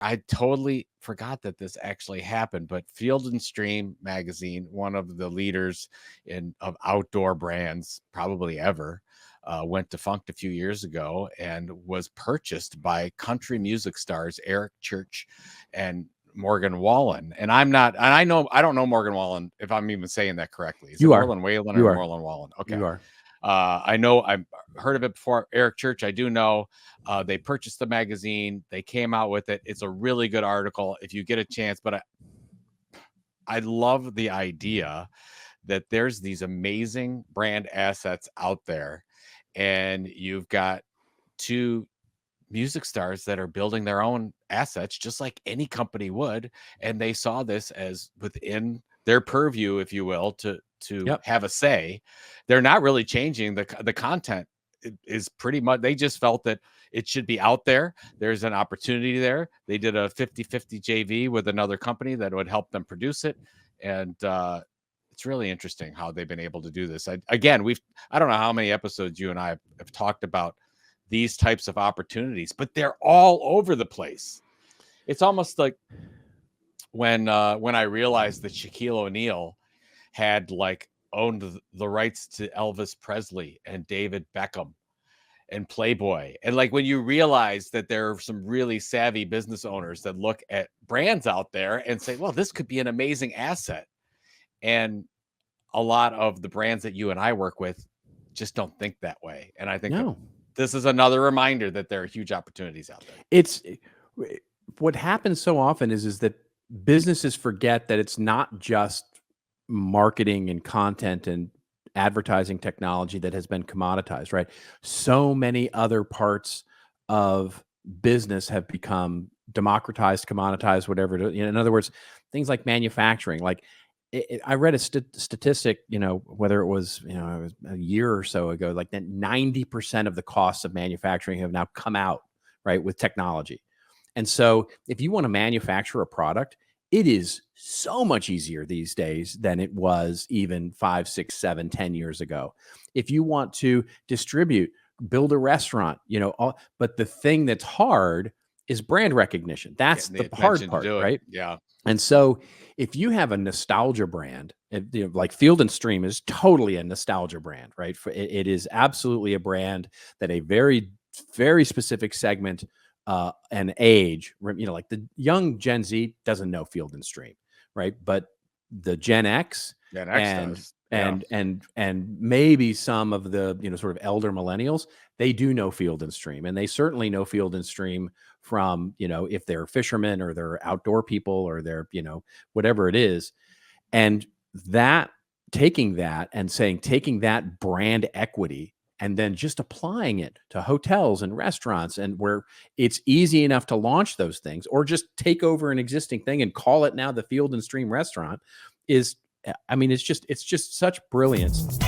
I totally forgot that this actually happened, but Field and Stream magazine, one of the leaders of outdoor brands probably ever, went defunct a few years ago and was purchased by country music stars Eric Church and Morgan Wallen. And I don't know Morgan Wallen, if I'm even saying that correctly. Is it Morgan Whalen or Morgan Wallen? Okay. You are. I know I've heard of it before. Eric Church, I do know. They purchased the magazine. They came out with it. It's a really good article if you get a chance. But I love the idea that there's these amazing brand assets out there, and you've got two music stars that are building their own assets just like any company would, and they saw this as within their purview, if you will, to have a say. They're not really changing the content. It is pretty much, they just felt that it should be out there. There's an opportunity there. They did a 50-50 JV with another company that would help them produce it, and it's really interesting how they've been able to do this. I don't know how many episodes you and I have talked about these types of opportunities, but they're all over the place. It's almost like when I realized that Shaquille O'Neal had owned the rights to Elvis Presley and David Beckham and Playboy. And when you realize that there are some really savvy business owners that look at brands out there and say, well, this could be an amazing asset. And a lot of the brands that you and I work with just don't think that way. And I think this is another reminder that there are huge opportunities out there. It's what happens so often is that businesses forget that it's not just marketing and content and advertising technology that has been commoditized, right? So many other parts of business have become democratized, commoditized, whatever. In other words, things like manufacturing, I read a statistic, whether it was, it was a year or so ago, that 90% of the costs of manufacturing have now come out, right, with technology. And so if you want to manufacture a product, it is so much easier these days than it was even 5, 6, 7, 10 years ago. If you want to distribute, build a restaurant, but the thing that's hard is brand recognition. That's the hard part, right? Yeah. And so if you have a nostalgia brand, like Field and Stream is totally a nostalgia brand, right? It is absolutely a brand that a very, very specific segment and age, like the young Gen Z doesn't know Field and Stream, right? But the Gen X and maybe some of the sort of elder millennials, they do know Field and Stream, and they certainly know Field and Stream from if they're fishermen or they're outdoor people or they're whatever it is. And taking that brand equity and then just applying it to hotels and restaurants, and where it's easy enough to launch those things or just take over an existing thing and call it now the Field and Stream restaurant it's just such brilliance.